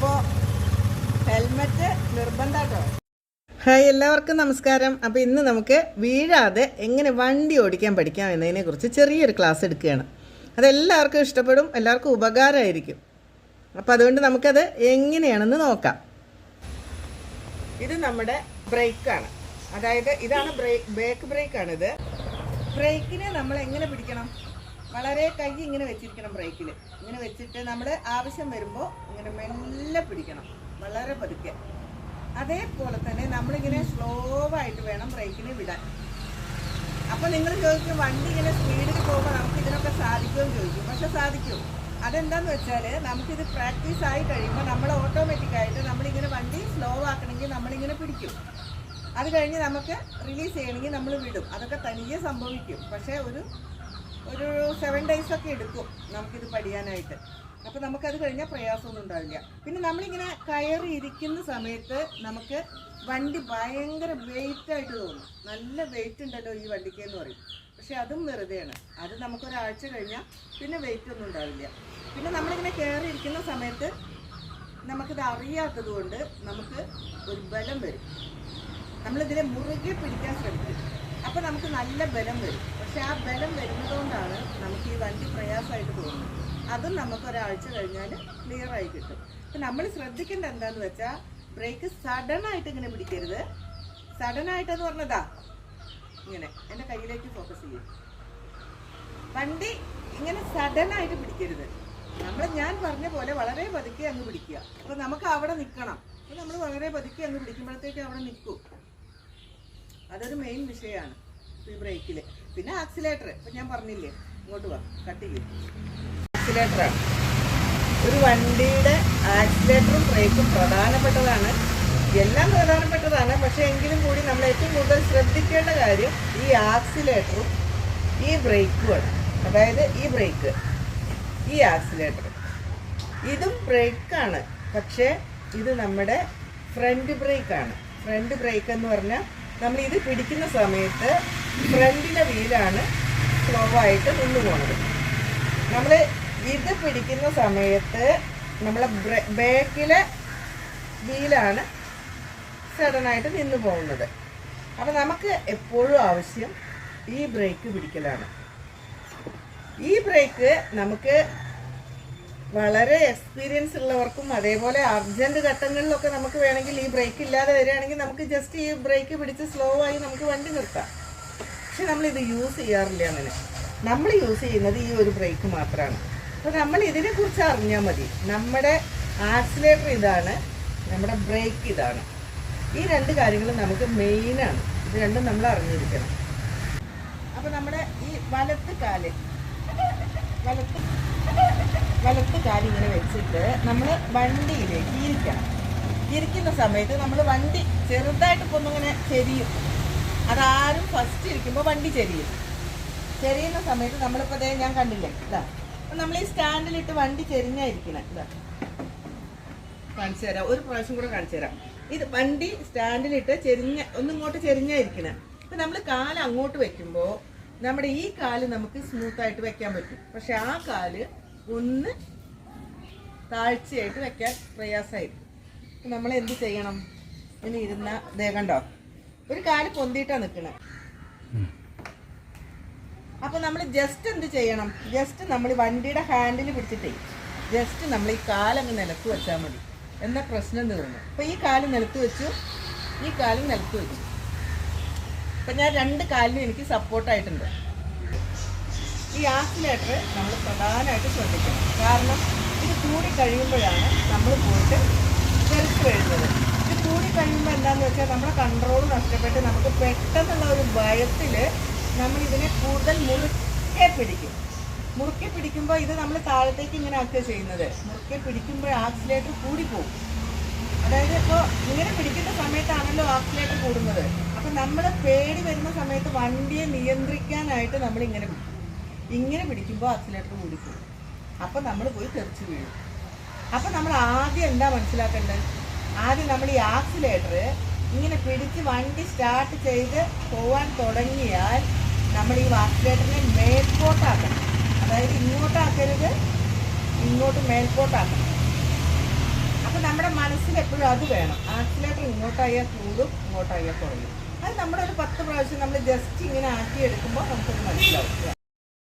അപ്പോൾ helmet നിർബന്ധമാട്ടോ. Hi, എല്ലാവർക്കും നമസ്കാരം. അപ്പോൾ ഇന്ന് നമുക്ക് വീഴാതെ എങ്ങനെ വണ്ടി ഓടിക്കാൻ പഠിക്കാം എന്നതിനെക്കുറിച്ച് ചെറിയൊരു ക്ലാസ് എടുക്കുകയാണ്. അതെല്ലാവർക്കും ഇഷ്ടപ്പെടും, എല്ലാവർക്കും ഉപകാരമായിരിക്കും. അപ്പോൾ അതുകൊണ്ട് നമുക്കത് എങ്ങനെയാണെന്ന് നോക്കാം. ഇത് നമ്മുടെ ബ്രേക്കാണ്, അതായത് ഇതാണ് ബാക്ക് ബ്രേക്കാണിത്. ബ്രേക്കിനെ നമ്മൾ എങ്ങനെ പിടിക്കണം? വളരെ കൈ ഇങ്ങനെ വെച്ചിരിക്കണം. ബ്രേക്കിൽ ഇങ്ങനെ വെച്ചിട്ട് നമ്മൾ ആവശ്യം വരുമ്പോൾ ഇങ്ങനെ മെല്ലെ പിടിക്കണം, വളരെ പതുക്കെ. അതേപോലെ തന്നെ നമ്മളിങ്ങനെ സ്ലോ ആയിട്ട് വേണം ബ്രേക്കിന് വിടാൻ. അപ്പോൾ നിങ്ങൾ ചോദിക്കും, വണ്ടി ഇങ്ങനെ സ്പീഡിൽ പോകുമ്പോൾ നമുക്ക് ഇതിനൊക്കെ സാധിക്കുമെന്ന് ചോദിക്കും. പക്ഷെ സാധിക്കും. അതെന്താന്ന് വെച്ചാൽ നമുക്കിത് പ്രാക്ടീസ് ആയി കഴിയുമ്പോൾ നമ്മൾ ഓട്ടോമാറ്റിക്കായിട്ട് നമ്മളിങ്ങനെ വണ്ടി സ്ലോ ആക്കണമെങ്കിൽ നമ്മളിങ്ങനെ പിടിക്കും. അത് കഴിഞ്ഞ് നമുക്ക് റിലീസ് ചെയ്യണമെങ്കിൽ നമ്മൾ വിടും. അതൊക്കെ തനിയെ സംഭവിക്കും. പക്ഷേ ഒരു 7 days ഒക്കെ എടുക്കും നമുക്കിത് പഠിക്കാനായിട്ട്. അപ്പോൾ നമുക്കത് കഴിഞ്ഞാൽ പ്രയാസമൊന്നും ഉണ്ടാവില്ല. പിന്നെ നമ്മളിങ്ങനെ കയറി ഇരിക്കുന്ന സമയത്ത് നമുക്ക് വണ്ടി ഭയങ്കര വെയിറ്റായിട്ട് തോന്നും. നല്ല വെയിറ്റ് ഉണ്ടല്ലോ ഈ വണ്ടിക്ക് എന്ന് പറയും. പക്ഷെ അതും വെറുതെയാണ്. അത് നമുക്കൊരാഴ്ച കഴിഞ്ഞാൽ പിന്നെ വെയിറ്റ് ഒന്നും ഉണ്ടാവില്ല. പിന്നെ നമ്മളിങ്ങനെ കയറി ഇരിക്കുന്ന സമയത്ത് നമുക്കിത് അറിയാത്തത് കൊണ്ട് നമുക്ക് ഒരു ബലം വരും. നമ്മളിതിനെ മുറുകെ പിടിക്കാൻ ശ്രമിക്കും. അപ്പോൾ നമുക്ക് നല്ല ബലം വരും. പക്ഷെ ആ ബലം വരുന്നതുകൊണ്ടാണ് നമുക്ക് ഈ വണ്ടി പ്രയാസമായിട്ട് തോന്നുന്നത്. അതും നമുക്കൊരാഴ്ച കഴിഞ്ഞാൽ ക്ലിയർ ആയി കിട്ടും. അപ്പം നമ്മൾ ശ്രദ്ധിക്കേണ്ട എന്താണെന്ന് വെച്ചാൽ, ബ്രേക്ക് സഡനായിട്ട് ഇങ്ങനെ പിടിക്കരുത്. സഡനായിട്ടെന്ന് പറഞ്ഞതാ ഇങ്ങനെ എൻ്റെ കയ്യിലേക്ക് ഫോക്കസ് ചെയ്യും. വണ്ടി ഇങ്ങനെ സഡനായിട്ട് പിടിക്കരുത്. ഞാൻ പറഞ്ഞ പോലെ വളരെ പതുക്കെ അങ്ങ് പിടിക്കുക. അപ്പോൾ നമുക്ക് അവിടെ നിൽക്കണം. അപ്പോൾ നമ്മൾ വളരെ പതുക്കെ അങ്ങ് പിടിക്കുമ്പോഴത്തേക്ക് അവിടെ നിൽക്കും. അതൊരു മെയിൻ വിഷയമാണ് ഈ ബ്രേക്കിൽ. പിന്നെ ആക്സിലേറ്റർ, ഇപ്പം ഞാൻ പറഞ്ഞില്ലേ, ഇങ്ങോട്ട് വാ, കട്ട് ചെയ്യും. ആക്സിലേറ്ററാണ് ഒരു വണ്ടിയുടെ ആക്സിലേറ്ററും ബ്രേക്കും പ്രധാനപ്പെട്ടതാണ്. എല്ലാം പ്രധാനപ്പെട്ടതാണ്. പക്ഷേ എങ്കിലും കൂടി നമ്മൾ ഏറ്റവും കൂടുതൽ ശ്രദ്ധിക്കേണ്ട കാര്യം ഈ ആക്സിലേറ്ററും ഈ ബ്രേക്കുമാണ്. അതായത് ഈ ബ്രേക്ക്, ഈ ആക്സിലേറ്റർ, ഇതും ബ്രേക്കാണ്. പക്ഷേ ഇത് നമ്മുടെ ഫ്രണ്ട് ബ്രേക്കാണ്. ഫ്രണ്ട് ബ്രേക്ക് എന്ന് പറഞ്ഞാൽ നമ്മൾ ഇത് പിടിക്കുന്ന സമയത്ത് ഫ്രണ്ടിലെ വീലാണ് സ്ലോ ആയിട്ട് നിന്ന് പോകുന്നത്. നമ്മൾ ഇത് പിടിക്കുന്ന സമയത്ത് നമ്മളെ ബാക്കിലെ വീലാണ് സഡനായിട്ട് നിന്ന് പോകുന്നത്. അപ്പോൾ നമുക്ക് എപ്പോഴും ആവശ്യം ഈ ബ്രേക്ക് പിടിക്കലാണ്. ഈ ബ്രേക്ക് നമുക്ക് വളരെ എക്സ്പീരിയൻസ് ഉള്ളവർക്കും അതേപോലെ അർജൻറ്റ് ഘട്ടങ്ങളിലൊക്കെ നമുക്ക് വേണമെങ്കിൽ ഈ ബ്രേക്ക് ഇല്ലാതെ വരികയാണെങ്കിൽ നമുക്ക് ജസ്റ്റ് ഈ ബ്രേക്ക് പിടിച്ച് സ്ലോ ആയി നമുക്ക് വണ്ടി നിർത്താം. പക്ഷെ നമ്മളിത് യൂസ് ചെയ്യാറില്ല. അങ്ങനെ നമ്മൾ യൂസ് ചെയ്യുന്നത് ഈ ഒരു ബ്രേക്ക് മാത്രമാണ്. അപ്പോൾ നമ്മൾ ഇതിനെക്കുറിച്ച് അറിഞ്ഞാൽ മതി. നമ്മുടെ ആക്സിലേറ്റർ ഇതാണ്, നമ്മുടെ ബ്രേക്ക് ഇതാണ്. ഈ 2 കാര്യങ്ങളും നമുക്ക് മെയിനാണ്. ഇത് രണ്ടും നമ്മൾ അറിഞ്ഞിരിക്കണം. അപ്പോൾ നമ്മുടെ ഈ വലത്ത് കാല് ഇങ്ങനെ വെച്ചിട്ട് നമ്മൾ വണ്ടിയിലേക്ക് ഇരിക്കണം. ഇരിക്കുന്ന സമയത്ത് നമ്മൾ വണ്ടി ചെറുതായിട്ട് ഒന്നിങ്ങനെ ചെരിയും. അതാരും ഫസ്റ്റ് ഇരിക്കുമ്പോൾ വണ്ടി ചെരിയുന്ന സമയത്ത് നമ്മളിപ്പോൾ ഞാൻ കണ്ടില്ലേ, ഇതാ അപ്പം നമ്മൾ ഈ സ്റ്റാൻഡിലിട്ട് വണ്ടി ചെരിഞ്ഞായിരിക്കണം. ഇതാ കാണിച്ചു തരാം, ഒരു പ്രാവശ്യം കൂടെ കാണിച്ചു തരാം. ഇത് വണ്ടി സ്റ്റാൻഡിലിട്ട് ഒന്നിങ്ങോട്ട് ചെരിഞ്ഞായിരിക്കണം. അപ്പം നമ്മൾ കാല് അങ്ങോട്ട് വെക്കുമ്പോൾ നമ്മുടെ ഈ കാല് നമുക്ക് സ്മൂത്തായിട്ട് വെക്കാൻ പറ്റും. പക്ഷെ ആ കാല് ഒന്ന് താഴ്ചയായിട്ട് വെക്കാൻ പ്രയാസമായിരിക്കും. നമ്മൾ എന്ത് ചെയ്യണം? ഇനി ഇരുന്ന കണ്ടോ, ഒരു കാല് പൊന്തിയിട്ടാണ് നിൽക്കണേ. അപ്പോൾ നമ്മൾ ജസ്റ്റ് എന്ത് ചെയ്യണം? ജസ്റ്റ് നമ്മൾ വണ്ടിയുടെ ഹാൻഡിൽ പിടിച്ചിട്ടേ ജസ്റ്റ് നമ്മൾ ഈ കാലങ്ങ് നിലത്ത് വെച്ചാൽ മതി. എന്നാൽ പ്രശ്നം തീർന്നു. അപ്പോൾ ഈ കാല് നിലത്ത് വെച്ചു, ഈ കാലും നിലത്ത് വെച്ചു. അപ്പം ഞാൻ 2 കാലിനും എനിക്ക് സപ്പോർട്ടായിട്ടുണ്ട്. ഈ ആക്സിലേറ്റർ നമ്മൾ പ്രധാനമായിട്ട് ശ്രദ്ധിക്കണം. കാരണം ഇത് കൂടി കഴിയുമ്പോഴാണ് നമ്മൾ പോയിട്ട് തെറിച്ച് വീഴുന്നത്. ഇത് കൂടി കഴിയുമ്പോൾ എന്താണെന്ന് വെച്ചാൽ നമ്മുടെ കൺട്രോൾ നഷ്ടപ്പെട്ട് നമുക്ക് പെട്ടെന്നുള്ള ഒരു ഭയത്തിൽ നമ്മളിതിനെ കൂടുതൽ മുറുക്കെ പിടിക്കുമ്പോൾ ഇത് നമ്മൾ താഴത്തേക്ക് ഇങ്ങനെ ആക്കുക ചെയ്യുന്നത്. മുറുക്കെ പിടിക്കുമ്പോൾ ആക്സിലേറ്റർ കൂടിപ്പോകും. അതായത് ഇപ്പോൾ ഇങ്ങനെ പിടിക്കുന്ന സമയത്താണല്ലോ ആക്സിലേറ്റർ കൂടുന്നത്. അപ്പം നമ്മൾ പേടി വരുന്ന സമയത്ത് വണ്ടിയെ നിയന്ത്രിക്കാനായിട്ട് നമ്മളിങ്ങനെ പിടിക്കും. ഇങ്ങനെ പിടിക്കുമ്പോൾ ആക്സിലേറ്റർ കൂടിപ്പോകും. അപ്പം നമ്മൾ പോയി തെറിച്ച് വീഴും. അപ്പം നമ്മൾ ആദ്യം എന്താ മനസ്സിലാക്കേണ്ടത്? ആദ്യം നമ്മൾ ഈ ആക്സിലേറ്റർ ഇങ്ങനെ പിടിച്ച് വണ്ടി സ്റ്റാർട്ട് ചെയ്ത് പോകാൻ തുടങ്ങിയാൽ നമ്മൾ ഈ ആക്സിലേറ്ററിനെ മേൽപോട്ടാക്കണം. അതായത് ഇങ്ങോട്ടാക്കരുത്, ഇങ്ങോട്ട് മേൽപോട്ടാക്കണം. അപ്പം നമ്മുടെ മനസ്സിൽ എപ്പോഴും അത് വേണം. ആക്സിലേറ്റർ ഇങ്ങോട്ടായാൽ കൂടും, ഇങ്ങോട്ടായാൽ കുറയും. അത് നമ്മുടെ ഒരു 10 പ്രാവശ്യം നമ്മൾ ജസ്റ്റ് ഇങ്ങനെ ആക്കിയെടുക്കുമ്പോൾ നമുക്കത് മനസ്സിലാവും.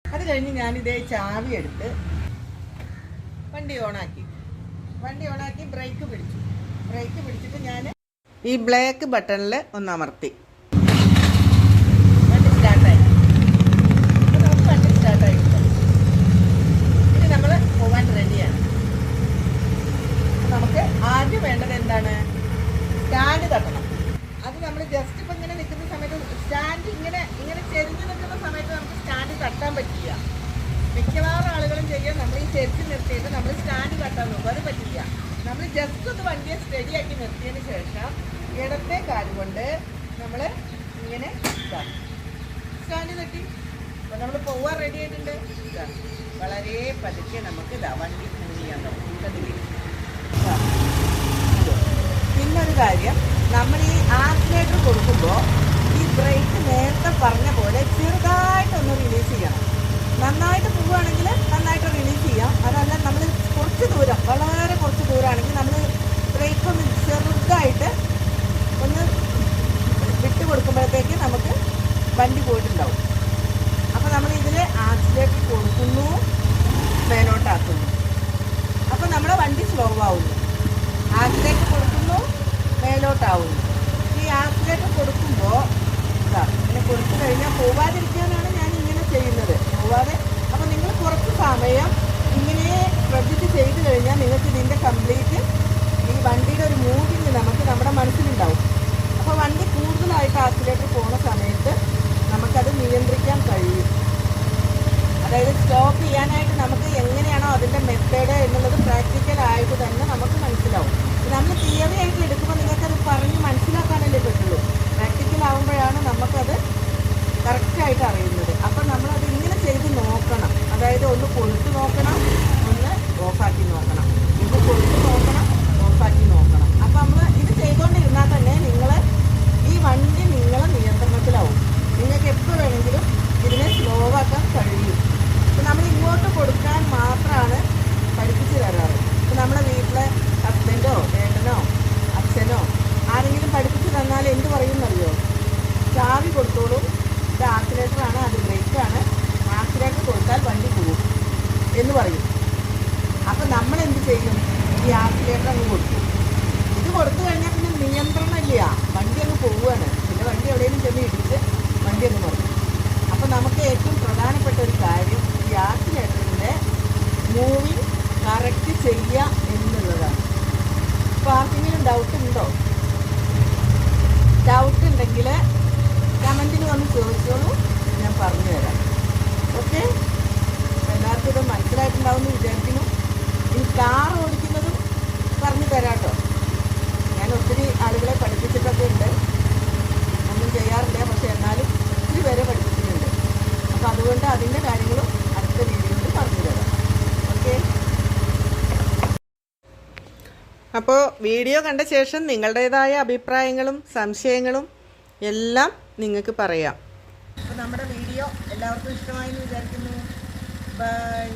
അത് കഴിഞ്ഞ് ഞാനിതേ ചാവി എടുത്ത് വണ്ടി ഓണാക്കി ബ്രേക്ക് പിടിച്ചിട്ട് ഞാൻ ഈ ബ്ലാക്ക് ബട്ടണിൽ ഒന്ന് അമർത്തി. വണ്ടി സ്റ്റാർട്ടായി. അപ്പോൾ നമുക്ക് വണ്ടി സ്റ്റാർട്ടായി. ഇനി നമ്മൾ പോവാൻ റെഡിയാണ്. നമുക്ക് ആദ്യം വേണ്ടത് എന്താണ്? സ്റ്റാൻഡ് തട്ടണം. അത് നമ്മൾ ജസ്റ്റ് ഇപ്പം ഇങ്ങനെ നിൽക്കുന്ന സമയത്ത് സ്റ്റാൻഡ് ഇങ്ങനെ ചെരിഞ്ഞ് നിൽക്കുന്ന സമയത്ത് നമുക്ക് സ്റ്റാൻഡ് തട്ടാൻ പറ്റില്ല. മിക്കവാറും ആളുകളും ചെയ്യാൻ നമ്മൾ ഈ ചെരിച്ച് നിർത്തിയിട്ട് നമ്മൾ സ്റ്റാൻഡ് തട്ടാൻ നോക്കും. അത് പറ്റില്ല. നമ്മൾ ജസ്റ്റ് ഒന്ന് വണ്ടിയെ സ്റ്റഡിയാക്കി നിർത്തിയതിന് ശേഷം ഇടത്തെ കാലുകൊണ്ട് നമ്മൾ ഇങ്ങനെ സ്റ്റാൻഡ് തട്ടി. അപ്പോൾ നമ്മൾ പോവാൻ റെഡി ആയിട്ടുണ്ട്. വളരെ പതുക്കെ നമുക്ക് വണ്ടി മൂവ് ചെയ്യാൻ തുടങ്ങും. പിന്നൊരു കാര്യം, നമ്മൾ ഈ ആക്സിലേറ്റർ കൊടുക്കുമ്പോൾ ഈ ബ്രേക്ക് നേരത്തെ പറഞ്ഞ പോലെ ചെറുതായിട്ടൊന്ന് റിലീസ് ചെയ്യണം. നന്നായിട്ട് പോവുകയാണെങ്കിൽ നന്നായിട്ട് റിലീസ് ചെയ്യാം. അതല്ല നമ്മൾ കുറച്ച് ദൂരം, വളരെ കുറച്ച് ദൂരമാണെങ്കിൽ നമ്മൾ ബ്രേക്ക് ഒന്ന് ചെറുതായിട്ട് ഒന്ന് വിട്ട് കൊടുക്കുമ്പോഴത്തേക്ക് നമുക്ക് വണ്ടി പോയിട്ടുണ്ടാവും. അപ്പോൾ നമ്മൾ ഇതിൽ ആക്സിലേറ്റർ കൊടുക്കുന്നു, മേലോട്ടാക്കുന്നു. അപ്പോൾ നമ്മുടെ വണ്ടി സ്ലോ ആവുന്നു. ആക്സിലേറ്റർ കൊടുക്കുന്നു, മേലോട്ടാവുന്നു. ഈ ആക്സിലേറ്റർ കൊടുക്കുമ്പോൾ ഇങ്ങനെ കൊടുത്തു കഴിഞ്ഞാൽ പോവാതിരിക്കാനാണ് ഞാൻ ഇങ്ങനെ ചെയ്യുന്നത്. പോവാതെ അപ്പോൾ നിങ്ങൾ കുറച്ച് സമയം ഇങ്ങനെ ശ്രദ്ധിച്ച് ചെയ്ത് കഴിഞ്ഞാൽ നിങ്ങൾക്ക് ഇതിൻ്റെ കംപ്ലീറ്റ് ഈ വണ്ടിയുടെ ഒരു മൂവിങ് നമുക്ക് നമ്മുടെ മനസ്സിലുണ്ടാവും. അപ്പോൾ വണ്ടി കൂടുതലായിട്ട് ആക്സിലേറ്റർ പോകുന്ന സമയത്ത് നമുക്കത് നിയന്ത്രിക്കാൻ കഴിയും. അതായത് സ്റ്റോപ്പ് ചെയ്യാനായിട്ട് നമുക്ക് എങ്ങനെയാണോ അതിൻ്റെ മെത്തേഡ് എന്നുള്ളത് പ്രാക്ടിക്കലായിട്ട് തന്നെ നമുക്ക് മനസ്സിലാവും. നമ്മൾ തിയറി ആയിട്ട് എടുക്കുമ്പോൾ നിങ്ങൾക്കത് പറഞ്ഞ് മനസ്സിലാക്കാനല്ലേ പറ്റുള്ളൂ. പ്രാക്ടിക്കലാവുമ്പോഴാണ് നമുക്കത് കറക്റ്റായിട്ട് അറിയുന്നത്. അപ്പം നമ്മളത് ഇങ്ങനെ ചെയ്ത് നോക്കണം. അതായത് ഒന്ന് കൊടുത്ത് നോക്കണം, ഒന്ന് ഓഫാക്കി നോക്കണം, ഇത് കൊടുത്ത് നോക്കണം, ഓഫാക്കി നോക്കണം. അപ്പം നമ്മൾ ഇത് ചെയ്തുകൊണ്ടിരുന്നാൽ തന്നെ നിങ്ങൾ ഈ വണ്ടി നിങ്ങളെ നിയന്ത്രണത്തിലാവും. നിങ്ങൾക്ക് എപ്പോൾ വേണമെങ്കിലും ഇതിനെ സ്ലോ ആക്കാൻ കഴിയും. ഇപ്പം നമ്മൾ ഇങ്ങോട്ട് കൊടുക്കാൻ മാത്രമാണ് പഠിപ്പിച്ച് തരാറ്. ഇപ്പം നമ്മുടെ വീട്ടിലെ ഹസ്ബൻഡോ ഏട്ടനോ അച്ഛനോ ആരെങ്കിലും പഠിപ്പിച്ച് തന്നാൽ എന്ത് പറയുമെന്നറിയോ? ചാവി കൊടുത്തോളും, ഇത് ആക്സിലേറ്ററാണ്, അത് ബ്രേക്കാണ്, ആക്സിലേറ്റർ കൊടുത്താൽ വണ്ടി പോകും എന്ന് പറയും. അപ്പം നമ്മൾ എന്ത് ചെയ്യും? ഈ ആക്സിലേറ്റർ അങ്ങ് കൊടുക്കും. ഇത് കൊടുത്തു കഴിഞ്ഞാൽ പിന്നെ നിയന്ത്രണമില്ല, വണ്ടി അങ്ങ് പോവുകയാണ്. പിന്നെ വണ്ടി എവിടെയെങ്കിലും ചെന്ന് ഇടിച്ച് വണ്ടി അങ്ങ് മറിക്കും. അപ്പം നമുക്ക് ഏറ്റവും പ്രധാനപ്പെട്ട ഒരു കാര്യം ഈ ആക്സിലേറ്ററിൻ്റെ മൂവിങ് കറക്റ്റ് ചെയ്യുക എന്നുള്ളതാണ്. അപ്പോൾ ആർക്കെങ്കിലും ഡൗട്ട് ഉണ്ടോ? ഡൗട്ട് ഉണ്ടെങ്കിൽ കമൻറ്റിന് വന്ന് ചോദിച്ചോളൂ, ഞാൻ പറഞ്ഞു തരാം. ഓക്കെ, എല്ലാവർക്കും ഇത് മനസ്സിലായിട്ടുണ്ടാവുമെന്ന് വിചാരിക്കുന്നു. ഈ കാർ ഓടിക്കുന്നതും പറഞ്ഞു തരാം കേട്ടോ. ഞാൻ ഒത്തിരി ആളുകളെ പഠിപ്പിച്ചിട്ടൊക്കെ ഉണ്ട്. ഒന്നും ചെയ്യാറില്ല, പക്ഷെ എന്നാലും ഒത്തിരി പേരെ പഠിപ്പിച്ചിട്ടുണ്ട്. അപ്പോൾ അതുകൊണ്ട് അതിൻ്റെ കാര്യങ്ങളും അടുത്ത വീഡിയോയിൽ പറഞ്ഞു തരാം. ഓക്കെ, അപ്പോൾ വീഡിയോ കണ്ട ശേഷം നിങ്ങളുടേതായ അഭിപ്രായങ്ങളും സംശയങ്ങളും എല്ലാം നിങ്ങൾക്ക് പറയാം. അപ്പോൾ നമ്മുടെ വീഡിയോ എല്ലാവർക്കും ഇഷ്ടമായി എന്ന് വിചാരിക്കുന്നു. ബൈ.